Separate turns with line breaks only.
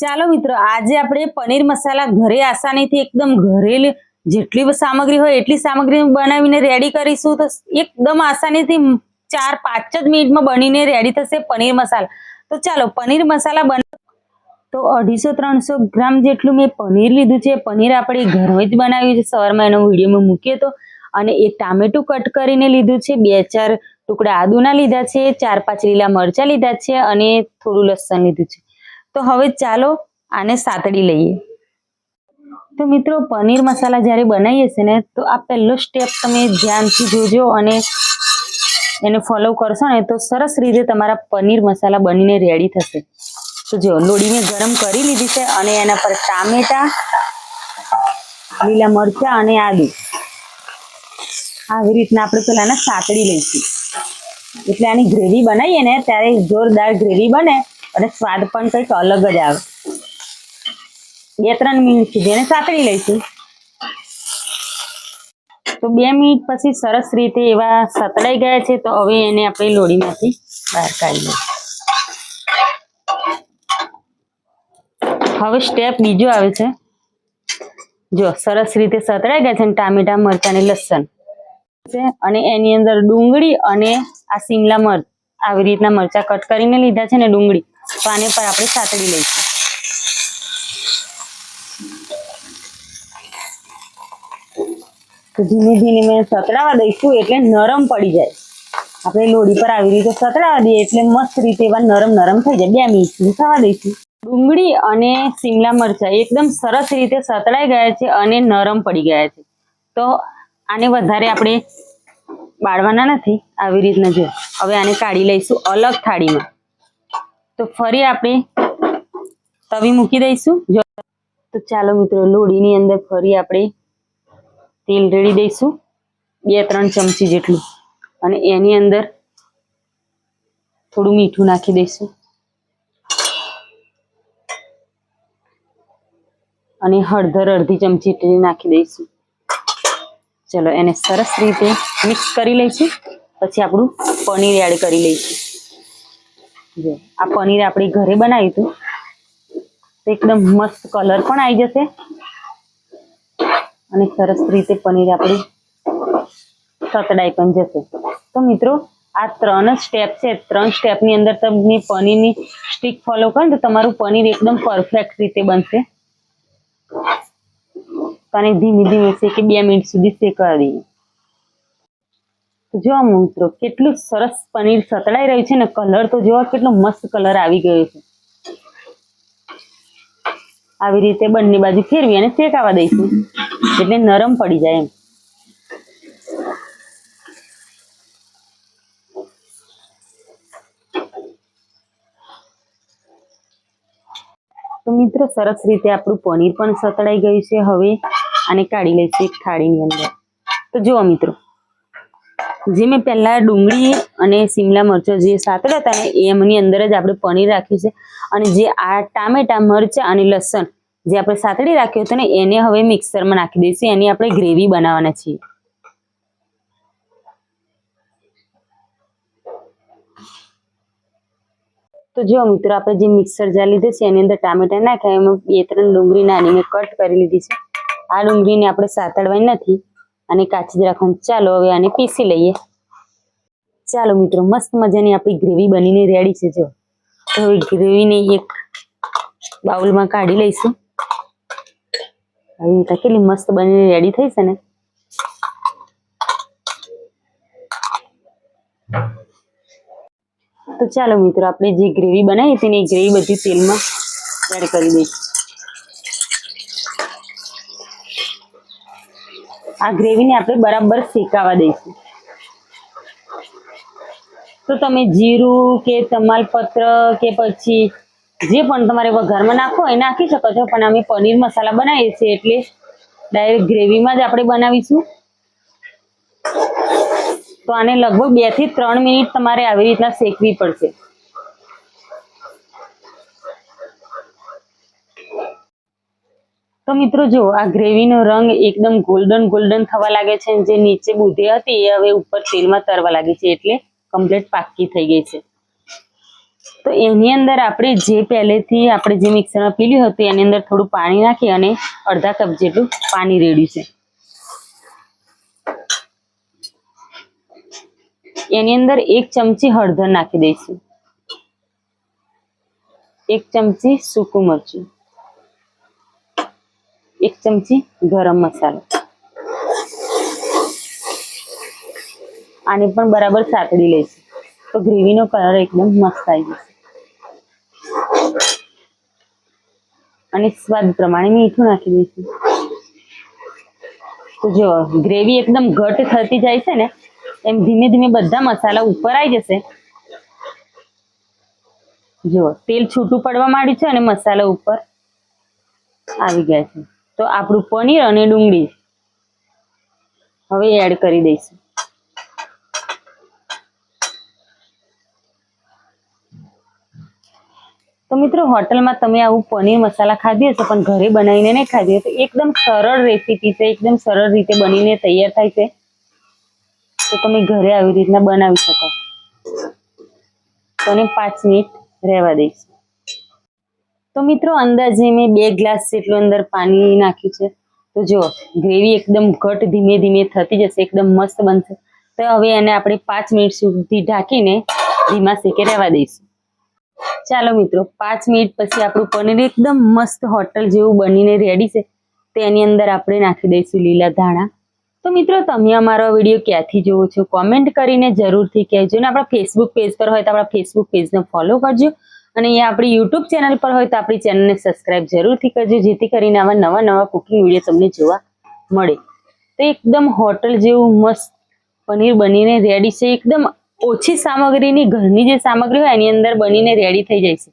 ચાલો મિત્રો, આજે આપણે પનીર મસાલા ઘરે આસાનીથી એકદમ ઘરેલ જેટલી સામગ્રી હોય એટલી સામગ્રી બનાવીને રેડી કરીશું તો એકદમ આસાનીથી 4-5 જ મિનિટમાં બનીને રેડી થશે પનીર મસાલા। તો ચાલો પનીર મસાલા તો 250-300 ગ્રામ જેટલું મેં પનીર લીધું છે। પનીર આપણે ઘરે જ બનાવ્યું છે, સવારમાં એનો વિડીયો મેં મૂક્યો હતો। અને એક ટામેટું કટ કરીને લીધું છે, 2-4 ટુકડા આદુના લીધા છે, 4-5 લીલા મરચાં લીધા છે અને થોડું લસણ લીધું છે। તો હવે ચાલો આને સાતડી લઈએ। તો મિત્રો, પનીર મસાલા જ્યારે બનાવીએ છે ને તો આ પહેલો સ્ટેપ તમે ધ્યાનથી જોજો અને એને ફોલો કરશો ને તો સરસ રીતે તમારા પનીર મસાલા બનીને રેડી થશે। તો જો લોડી મેં ગરમ કરી લીધી છે અને એના પર ટામેટા, લીલા મરચાં અને આદુ આવી રીતના આપણે પેલા સાતડી લઈશું। એટલે આની ગ્રેવી બનાવીએ ને ત્યારે જોરદાર ગ્રેવી બને અને સ્વાદ પણ કંઈક અલગ જ આવે। 2-3 મિનિટ સુધી એને સાતળી લઈશું। તો 2 મિનિટ પછી સરસ રીતે એવા સતળાઈ ગયા છે। તો હવે એને આપણે લોડીમાંથી બહાર કાઢી લઈશું। હવે સ્ટેપ બીજો આવે છે, જો સરસ રીતે સતળાઈ ગયા છે ને ટામેટા, મરચાં અને લસણ છે અને એની અંદર ડુંગળી અને આ શિમલા મરચ આવી રીતના મરચાં કટ કરીને લીધા છે ને ડુંગળી, તો આને પર આપણે સાતળી લઈશું। તો ધીમે ધીમે મેં સતળાવા દઈશું એટલે નરમ પડી જાય। આપણે લોડી પર આવી રીતે સતળાવા દઈએ એટલે મસ્ત રીતે એવા નરમ થઈ જાય। 2 મિનિટ સુધી થવા દઈશું। ડુંગળી અને શિમલા મરચાં એકદમ સરસ રીતે સતળાઈ ગયા છે અને નરમ પડી ગયા છે। તો આને વધારે આપણે બાળવાના નથી, આવી રીતના જો હવે આને કાઢી લઈશું અલગ થાળીમાં। તો ફરી આપણે તવી મૂકી દઈશું। જો તો ચાલો મિત્રો, લોડીની અંદર ફરી આપણે તેલ રેડી દઈશું 2-3 ચમચી જેટલું અને એની અંદર થોડું મીઠું નાખી દઈશું અને હળદર અડધી ચમચી જેટલી નાખી દઈશું। ચલો એને સરસ રીતે મિક્સ કરી લઈશું। પછી આપણું પનીર એડ કરી લઈશું। જો આ પનીર આપણે ઘરે બનાવ્યું હતું તો એકદમ મસ્ત કલર પણ આવી જશે અને સરસ રીતે પનીર આપણી સતળાઈ પણ જશે। તો મિત્રો, આ 3 જ સ્ટેપ છે। 3 સ્ટેપની અંદર તમે પનીરની સ્ટીક ફોલો કરો તો તમારું પનીર એકદમ પરફેક્ટ રીતે બનશે। અને ધીમે ધીમે શેકે 2 મિનિટ સુધી શેકવા દઈએ। તો જો મિત્રો, કેટલું સરસ પનીર સતળાઈ રહ્યું છે ને, કલર તો જોવા કેટલો મસ્ત કલર આવી ગયો છે। આવી રીતે બંને બાજુ ફેરવી અને શેકાવા દઈશું એટલે નરમ પડી જાય એમ। તો મિત્રો, સરસ રીતે આપણું પનીર પણ સતળાઈ ગયું છે। હવે આને કાઢી લઈશું એક થાળીની અંદર। તો જુઓ મિત્રો, જે મેં પહેલા ડુંગળી અને શિમલા મરચાં જે સાતળ્યા હતા ને એમની અંદર જ આપણે પનીર રાખ્યું છે અને જે આ ટામેટા, મરચાં અને લસણ જે આપણે સાતળી રાખ્યું હતું ને એને હવે મિક્સરમાં નાખી દઈશું। એની આપણે ગ્રેવી બનાવવાના છીએ। તો જો મિત્રો, આપણે જે મિક્સર જાર લીધું છે એની અંદર ટામેટા નાખ્યા, એમાં 2-3 ડુંગળી નાની મેં કટ કરી લીધી છે। આ ડુંગળીને આપણે સાતળવાની નથી અને કાચી જ રાખવાની। ચાલો હવે આને પીસી લઈએ। ચાલો મિત્રો, મસ્ત મજાની આપણી ગ્રેવી બનીને રેડી છે। જો તો હવે ગ્રેવીને એક બાઉલમાં કાઢી લઈશું। આવી રીતે કેટલી મસ્ત બનીને રેડી થઈ છે ને। તો ચાલો મિત્રો, આપણે જે ગ્રેવી બનાવી હતી ને એ ગ્રેવી બધી તેલમાં એડ કરી દઈશું। આ ગ્રેવીને આપણે બરાબર શેકાવા દઈશું। તો તમે જીરું કે તમાલપત્ર કે પછી જે પણ તમારે વઘારમાં નાખો એ નાખી શકો છો, પણ અમે પનીર મસાલા બનાવીએ છીએ એટલે ડાયરેક્ટ ગ્રેવીમાં જ આપણે બનાવીશું। તો આને લગભગ 2-3 મિનિટ તમારે આવી રીતના શેકવી પડશે। તો મિત્રો જો આ ગ્રેવીનો રંગ એકદમ ગોલ્ડન થવા લાગે છે। જે નીચે બુંદી હતી એ હવે ઉપર તેલમાં તરવા લાગી છે એટલે કમ્પ્લીટ પાકી થઈ ગઈ છે। તો એની અંદર આપણે જે પહેલેથી આપણે જે મિક્સરમાં પીલ્યું હતું એની અંદર થોડું પાણી નાખી અને અડધા કપ જેટલું પાણી રેડ્યું છે. એની અંદર 1 ચમચી હળદર નાખી દઈશું, 1 ચમચી સૂકું મરચું, 1 ચમચી ગરમ મસાલો. આને પણ બરાબર સાતડી લઈશું તો ગ્રેવીનો કલર એકદમ મસ્ત આવી જશે. અને સ્વાદ પ્રમાણે મીઠું નાખી દઈશું. તો જો ગ્રેવી એકદમ ઘટ થતી જાય છે ને એમ ધીમે ધીમે બધા મસાલા ઉપર આવી જશે. જો તેલ છૂટું પડવા માંડ્યું છે અને મસાલા ઉપર આવી ગયા છે. તો આપણું પનીર અને ડુંગળી હવે એડ કરી દઈશું. તો મિત્રો હોટલમાં તમે આવું પનીર મસાલા ખાધી હશે પણ ઘરે બનાવીને નહીં ખાધી હોય તો એકદમ સરળ રેસીપી છે, એકદમ સરળ રીતે બનીને તૈયાર થાય છે. તો તમે ઘરે આવી રીતના બનાવી શકો. તો 5 મિનિટ રહેવા દઈશું. તો મિત્રો અંદાજે મેં 2 ગ્લાસ જેટલું અંદર પાણી નાખ્યું છે. તો જો ગ્રેવી એકદમ ઘટ ધીમે ધીમે થતી જશે, એકદમ મસ્ત બનશે. તો હવે એને આપણે 5 મિનિટ સુધી ઢાંકીને ધીમા સેકે રહેવા દઈશું. ચાલો મિત્રો 5 મિનિટ પછી આપણું પનીર એકદમ મસ્ત હોટલ જેવું બનીને રેડી છે. તેની અંદર આપણે નાખી દઈશું લીલા ધાણા. તો મિત્રો તમે અમારો વિડીયો ક્યાંથી જોવો છો કોમેન્ટ કરીને જરૂરથી કહેજો. ને આપણા ફેસબુક પેજ પર હોય તો આપણા ફેસબુક પેજને ફોલો કરજો. અને અહીંયા આપણી યુટ્યુબ ચેનલ પર હોય તો આપણી ચેનલને સબસ્ક્રાઇબ જરૂરથી કરજો, જેથી કરીને આવા નવા કુકિંગ વિડીયો તમને જોવા મળે. તો એકદમ હોટલ જેવું મસ્ત પનીર બનીને રેડી છે. એકદમ ઓછી સામગ્રીની ઘરની જે સામગ્રી હોય એની અંદર બનીને રેડી થઈ જાય છે.